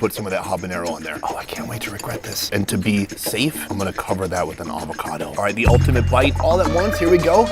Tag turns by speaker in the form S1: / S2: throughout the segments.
S1: put some of that habanero on there. Oh, I can't wait to regret this. And to be safe, I'm gonna cover that with an avocado. All right, the ultimate bite all at once. Here we go.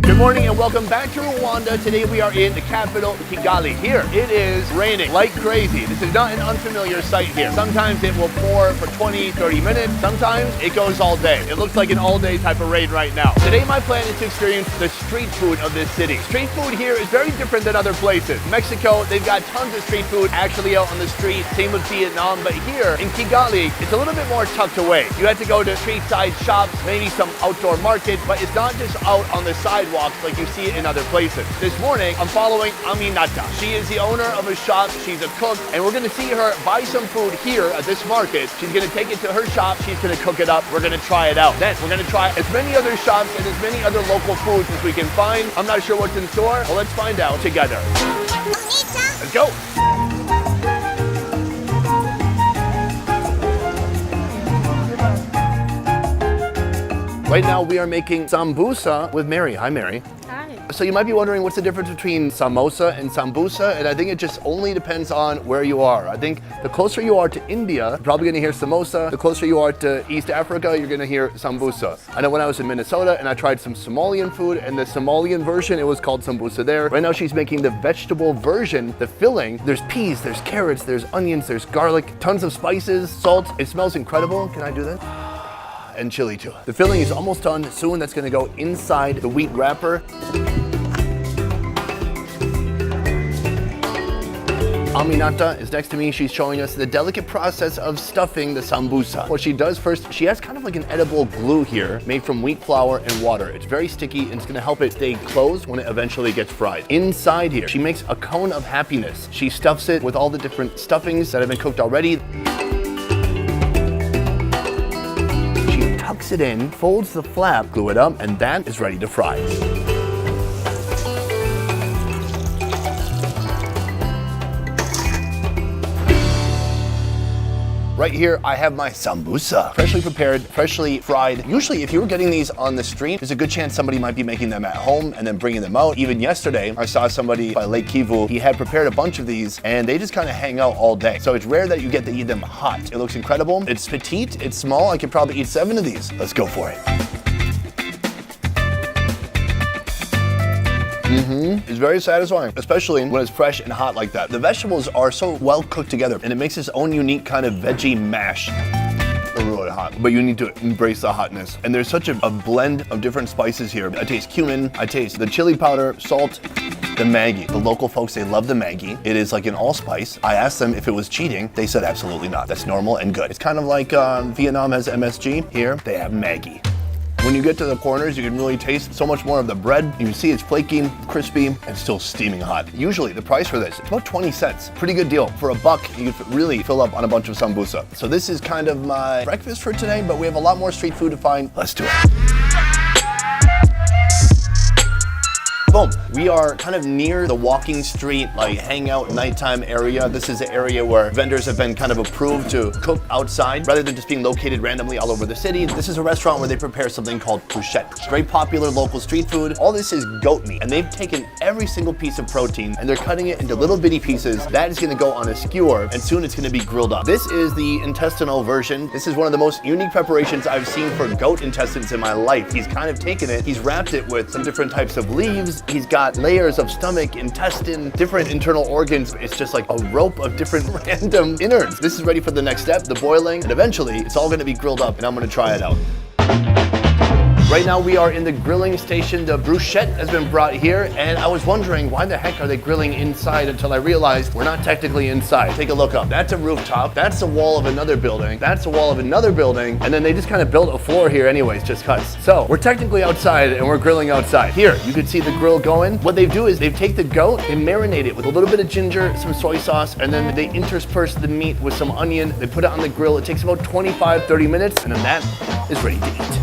S1: Good morning and welcome back to Rwanda. Today we are in the capital, Kigali. Here it is raining like crazy. This is not an unfamiliar sight here. Sometimes it will pour for 20, 30 minutes. Sometimes it goes all day. It looks like an all-day type of rain right now. Today my plan is to experience the street food of this city. Street food here is very different than other places. Mexico, they've got tons of street food actually out on the street. Same with Vietnam, but here in Kigali, it's a little bit more tucked away. You have to go to street-side shops, maybe some outdoor markets, but it's not just out on the sidewalk like you see it in other places. This morning, I'm following Aminata. She is the owner of a shop, she's a cook, and we're gonna see her buy some food here at this market. She's gonna take it to her shop, she's gonna cook it up, we're gonna try it out. Then we're gonna try as many other shops and as many other local foods as we can find. I'm not sure what's in store, well, let's find out together. Let's go. Right now we are making sambusa with Mary. Hi, Mary.
S2: Hi.
S1: So you might be wondering what's the difference between samosa and sambusa, and I think it just only depends on where you are. I think the closer you are to India, you're probably gonna hear samosa. The closer you are to East Africa, you're gonna hear sambusa. I know when I was in Minnesota and I tried some Somalian food, and the Somalian version, it was called sambusa there. Right now she's making the vegetable version, the filling. There's peas, there's carrots, there's onions, there's garlic, tons of spices, salt. It smells incredible. Can I do that? And chili too. The filling is almost done. Soon that's gonna go inside the wheat wrapper. Aminata is next to me. She's showing us the delicate process of stuffing the sambusa. What she does first, she has kind of like an edible glue here made from wheat flour and water. It's very sticky and it's gonna help it stay closed when it eventually gets fried. Inside here, she makes a cone of happiness. She stuffs it with all the different stuffings that have been cooked already. Tucks it in, folds the flap, glue it up, and that is ready to fry. Right here, I have my sambusa. Freshly prepared, freshly fried. Usually, if you were getting these on the street, there's a good chance somebody might be making them at home and then bringing them out. Even yesterday, I saw somebody by Lake Kivu. He had prepared a bunch of these and they just kind of hang out all day. So it's rare that you get to eat them hot. It looks incredible. It's petite, it's small. I could probably eat 7 of these. Let's go for it. It's very satisfying, especially when it's fresh and hot like that. The vegetables are so well cooked together and it makes its own unique kind of veggie mash. They're really hot, but you need to embrace the hotness. And there's such a blend of different spices here. I taste cumin, I taste the chili powder, salt, the Maggi. The local folks, they love the Maggi. It is like an allspice. I asked them if it was cheating. They said absolutely not. That's normal and good. It's kind of like Vietnam has MSG. Here, they have Maggi. When you get to the corners, you can really taste so much more of the bread. You can see it's flaky, crispy, and still steaming hot. Usually the price for this, it's about 20 cents. Pretty good deal. For $1, you can really fill up on a bunch of sambusa. So this is kind of my breakfast for today, but we have a lot more street food to find. Let's do it. Boom. We are kind of near the walking street, like hangout nighttime area. This is an area where vendors have been kind of approved to cook outside rather than just being located randomly all over the city. This is a restaurant where they prepare something called bruschetta. It's very popular local street food. All this is goat meat, and they've taken every single piece of protein and they're cutting it into little bitty pieces. That is gonna go on a skewer and soon it's gonna be grilled up. This is the intestinal version. This is one of the most unique preparations I've seen for goat intestines in my life. He's kind of taken it, he's wrapped it with some different types of leaves. He's got layers of stomach, intestine, different internal organs. It's just like a rope of different random innards. This is ready for the next step, the boiling, and eventually it's all gonna be grilled up and I'm gonna try it out. Right now we are in the grilling station. The bruschetta has been brought here and I was wondering why the heck are they grilling inside until I realized we're not technically inside. Take a look up. That's a rooftop. That's the wall of another building. That's the wall of another building. And then they just kind of built a floor here anyways, just cuts. So we're technically outside and we're grilling outside. Here, you can see the grill going. What they do is they take the goat, they marinate it with a little bit of ginger, some soy sauce, and then they intersperse the meat with some onion. They put it on the grill. It takes about 25-30 minutes and then that is ready to eat.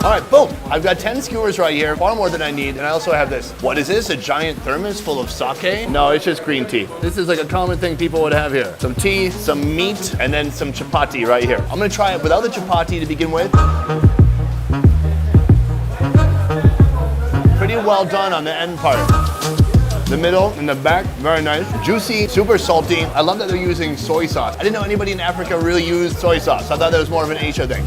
S1: All right, boom. I've got 10 skewers right here, far more than I need. And I also have this. What is this, a giant thermos full of sake? No, it's just green tea. This is like a common thing people would have here. Some tea, some meat, and then some chapati right here. I'm gonna try it without the chapati to begin with. well done on the end part. The middle and the back, very nice. Juicy, super salty. I love that they're using soy sauce. I didn't know anybody in Africa really used soy sauce. I thought that was more of an Asia thing.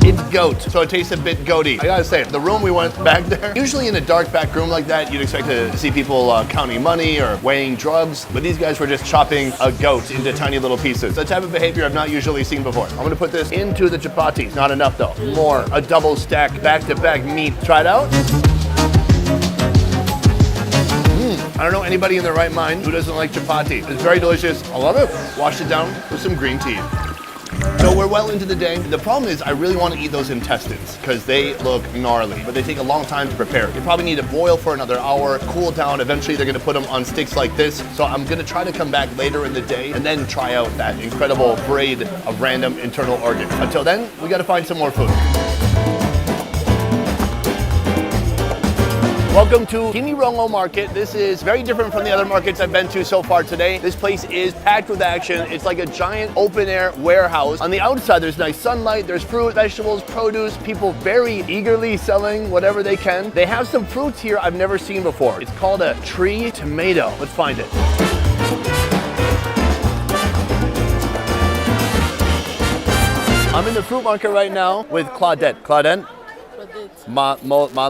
S1: It's goat, so it tastes a bit goaty. I gotta say, the room we went back there, usually in a dark back room like that, you'd expect to see people counting money or weighing drugs, but these guys were just chopping a goat into tiny little pieces. The type of behavior I've not usually seen before. I'm gonna put this into the chapatis. Not enough though. More, a double stack, back-to-back meat. Try it out. I don't know anybody in their right mind who doesn't like chapati. It's very delicious. I love it. Wash it down with some green tea. So we're well into the day. The problem is I really want to eat those intestines because they look gnarly, but they take a long time to prepare. You probably need to boil for another hour, cool down. Eventually they're going to put them on sticks like this. So I'm going to try to come back later in the day and then try out that incredible braid of random internal organs. Until then, we got to find some more food. Welcome to Kigali Market. This is very different from the other markets I've been to so far today. This place is packed with action. It's like a giant open air warehouse. On the outside, there's nice sunlight, there's fruit, vegetables, produce, people very eagerly selling whatever they can. They have some fruits here I've never seen before. It's called a tree tomato. Let's find it. I'm in the fruit market right now with Claudette. Claudette? Maloha.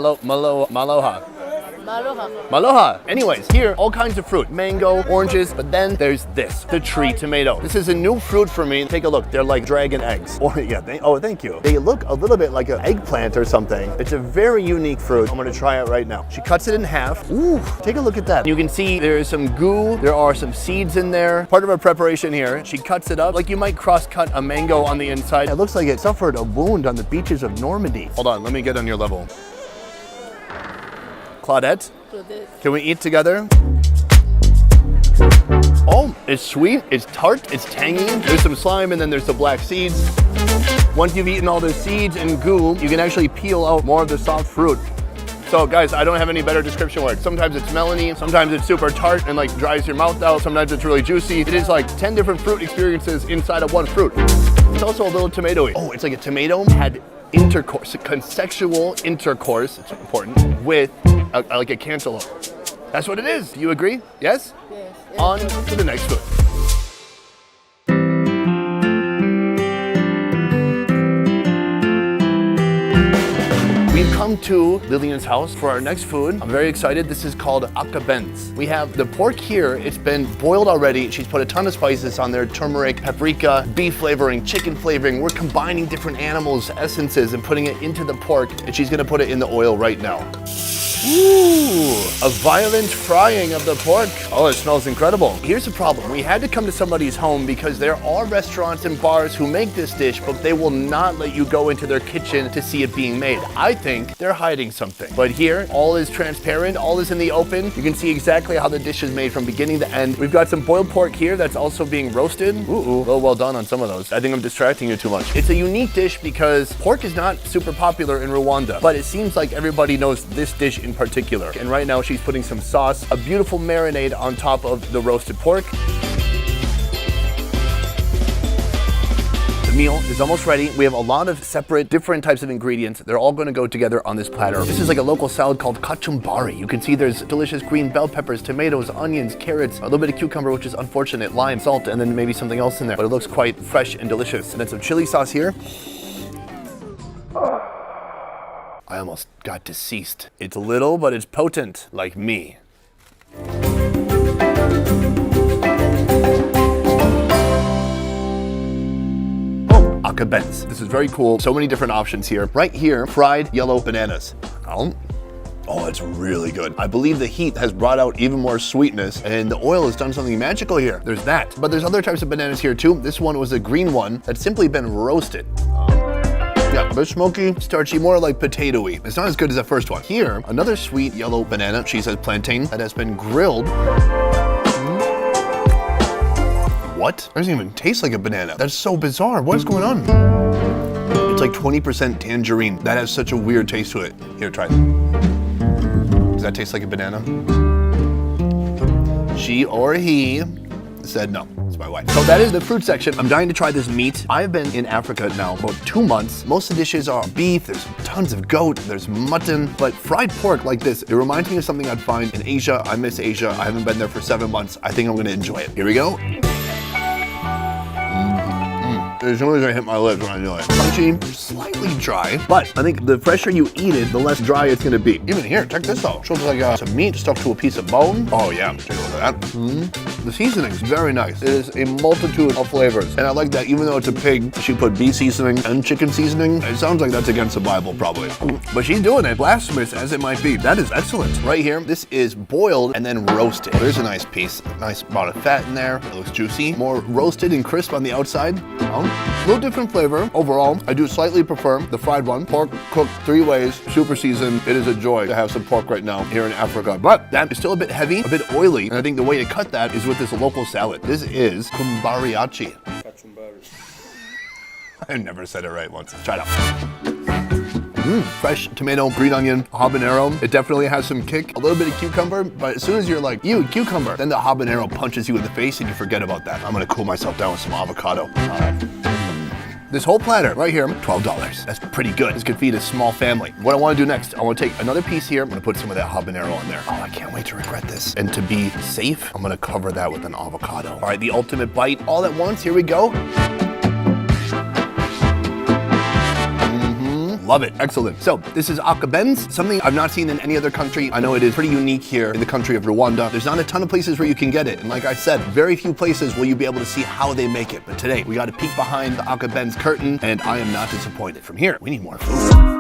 S1: Anyways, here, all kinds of fruit. Mango, oranges, but then there's this, the tree tomato. This is a new fruit for me. Take a look. They're like dragon eggs. Or yeah, thank you. They look a little bit like an eggplant or something. It's a very unique fruit. I'm gonna try it right now. She cuts it in half. Ooh, take a look at that. You can see there's some goo. There are some seeds in there. Part of our preparation here, she cuts it up like you might cross-cut a mango on the inside. It looks like it suffered a wound on the beaches of Normandy. Hold on, let me get on your level. Claudette, can we eat together? Oh, it's sweet, it's tart, it's tangy. There's some slime and then there's the black seeds. Once you've eaten all the seeds and goo, you can actually peel out more of the soft fruit. So guys, I don't have any better description word. Sometimes it's melony, sometimes it's super tart and like dries your mouth out, sometimes it's really juicy. It is like 10 different fruit experiences inside of one fruit. It's also a little tomatoey. Oh, it's like a tomato had intercourse, consensual intercourse, it's important, with like a cantaloupe. That's what it is. Do you agree? Yes?
S2: Yes.
S1: On to the next food. We've come to Lillian's house for our next food. I'm very excited. This is called akabens. We have the pork here. It's been boiled already. She's put a ton of spices on there, turmeric, paprika, beef flavoring, chicken flavoring. We're combining different animals' essences and putting it into the pork, and she's gonna put it in the oil right now. Ooh, a violent frying of the pork. Oh, it smells incredible. Here's the problem. We had to come to somebody's home because there are restaurants and bars who make this dish, but they will not let you go into their kitchen to see it being made. I think they're hiding something. But here, all is transparent, all is in the open. You can see exactly how the dish is made from beginning to end. We've got some boiled pork here that's also being roasted. Ooh, well done on some of those. I think I'm distracting you too much. It's a unique dish because pork is not super popular in Rwanda, but it seems like everybody knows this dish in particular. And right now she's putting some sauce, a beautiful marinade on top of the roasted pork. The meal is almost ready. We have a lot of separate, different types of ingredients. They're all gonna go together on this platter. This is like a local salad called kachumbari. You can see there's delicious green bell peppers, tomatoes, onions, carrots, a little bit of cucumber, which is unfortunate, lime, salt, and then maybe something else in there. But it looks quite fresh and delicious. And then some chili sauce here. I almost got deceased. It's little, but it's potent, like me. Akabens. This is very cool. So many different options here. Right here, fried yellow bananas. Oh, it's really good. I believe the heat has brought out even more sweetness and the oil has done something magical here. There's that. But there's other types of bananas here too. This one was a green one that's simply been roasted. Yeah, a bit smoky, starchy, more like potato-y. It's not as good as the first one. Here, another sweet yellow banana, she says plantain, that has been grilled. What? It doesn't even taste like a banana. That's so bizarre. What is going on? It's like 20% tangerine. That has such a weird taste to it. Here, try it. Does that taste like a banana? She or he said no. It's my wife. So that is the fruit section. I'm dying to try this meat. I've been in Africa now about 2 months. Most of the dishes are beef, there's tons of goat, there's mutton, but fried pork like this, it reminds me of something I'd find in Asia. I miss Asia. I haven't been there for 7 months. I think I'm gonna enjoy it. Here we go. As soon as I hit my lips when I do it. Crunchy, slightly dry, but I think the fresher you eat it, the less dry it's gonna be. Even here, check this out. Shows like some meat stuck to a piece of bone. Oh yeah, take a look at that. The seasoning is very nice. It is a multitude of flavors. And I like that even though it's a pig, she put beef seasoning and chicken seasoning. It sounds like that's against the Bible probably. But she's doing it, blasphemous as it might be. That is excellent. Right here, this is boiled and then roasted. There's a nice piece, nice amount of fat in there. It looks juicy. More roasted and crisp on the outside. A little different flavor. Overall, I do slightly prefer the fried one. Pork cooked 3 ways, super seasoned. It is a joy to have some pork right now here in Africa. But that is still a bit heavy, a bit oily. And I think the way to cut that is with this local salad. This is kumbariachi. I never said it right once. Try it out. Fresh tomato, green onion, habanero. It definitely has some kick. A little bit of cucumber, but as soon as you're like, ew, cucumber, then the habanero punches you in the face and you forget about that. I'm gonna cool myself down with some avocado. This whole platter right here, $12. That's pretty good. This could feed a small family. What I want to do next, I want to take another piece here. I'm going to put some of that habanero on there. Oh, I can't wait to regret this. And to be safe, I'm going to cover that with an avocado. All right, the ultimate bite all at once. Here we go. Love it. Excellent. So this is akabenz, something I've not seen in any other country. I know it is pretty unique here in the country of Rwanda. There's not a ton of places where you can get it. And like I said, very few places will you be able to see how they make it. But today we got to peek behind the akabenz curtain and I am not disappointed. From here, we need more food.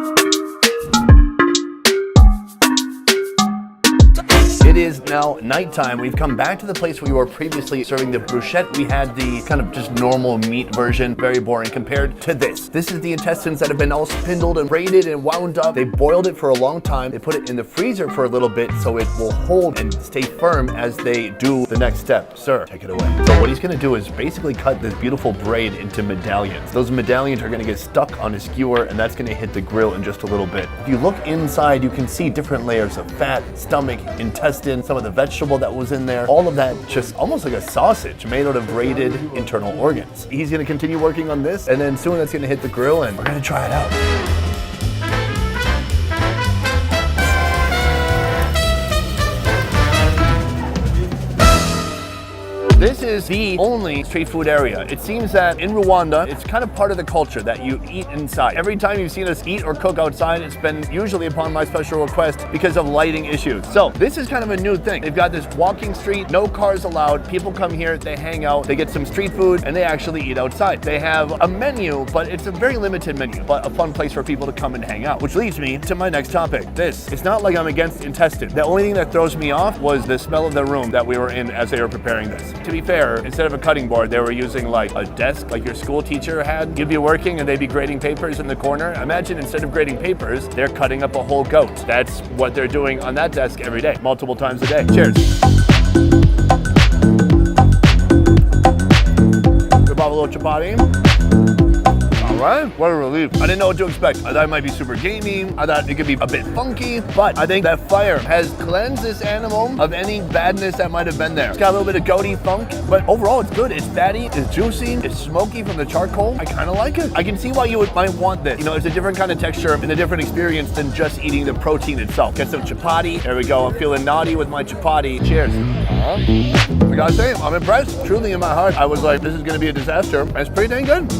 S1: It is now nighttime. We've come back to the place where we were previously serving the bruschetta. We had the kind of just normal meat version, very boring compared to this. This is the intestines that have been all spindled and braided and wound up. They boiled it for a long time. They put it in the freezer for a little bit so it will hold and stay firm as they do the next step. Sir, take it away. So what he's gonna do is basically cut this beautiful braid into medallions. Those medallions are gonna get stuck on a skewer and that's gonna hit the grill in just a little bit. If you look inside, you can see different layers of fat, stomach, intestine, some of the vegetable that was in there, all of that just almost like a sausage made out of braided internal organs. He's gonna continue working on this and then soon that's gonna hit the grill and we're gonna try it out. This is the only street food area. It seems that in Rwanda, it's kind of part of the culture that you eat inside. Every time you've seen us eat or cook outside, it's been usually upon my special request because of lighting issues. So this is kind of a new thing. They've got this walking street, no cars allowed. People come here, they hang out, they get some street food, and they actually eat outside. They have a menu, but it's a very limited menu, but a fun place for people to come and hang out. Which leads me to my next topic. It's not like I'm against intestine. The only thing that throws me off was the smell of the room that we were in as they were preparing this. To be fair, instead of a cutting board, they were using like a desk like your school teacher had. You'd be working and they'd be grading papers in the corner. Imagine instead of grading papers, they're cutting up a whole goat. That's what they're doing on that desk every day, multiple times a day. Cheers. Good little chapati. Right? What a relief. I didn't know what to expect. I thought it might be super gamey. I thought it could be a bit funky, but I think that fire has cleansed this animal of any badness that might have been there. It's got a little bit of goaty funk, but overall it's good. It's fatty, it's juicy, it's smoky from the charcoal. I kind of like it. I can see why you might want this. You know, it's a different kind of texture and a different experience than just eating the protein itself. Get some chapati. There we go. I'm feeling naughty with my chapati. Cheers. I gotta say, I'm impressed. Truly in my heart, I was like, this is gonna be a disaster. And it's pretty dang good.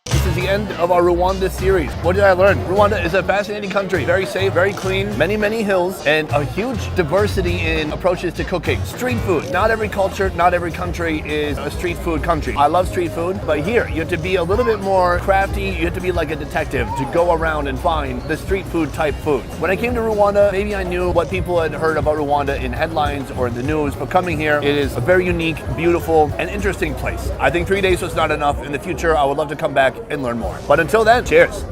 S1: This is the end of our Rwanda series. What did I learn? Rwanda is a fascinating country. Very safe, very clean, many, many hills, and a huge diversity in approaches to cooking. Street food. Not every culture, not every country is a street food country. I love street food, but here you have to be a little bit more crafty. You have to be like a detective to go around and find the street food type food. When I came to Rwanda, maybe I knew what people had heard about Rwanda in headlines or in the news, but coming here, it is a very unique, beautiful, and interesting place. I think 3 days was not enough. In the future, I would love to come back and learn more. But until then, cheers.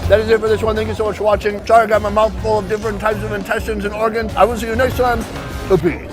S1: That is it for this one. Thank you so much for watching. Sorry I got my mouth full of different types of intestines and organs. I will see you next time. Peace.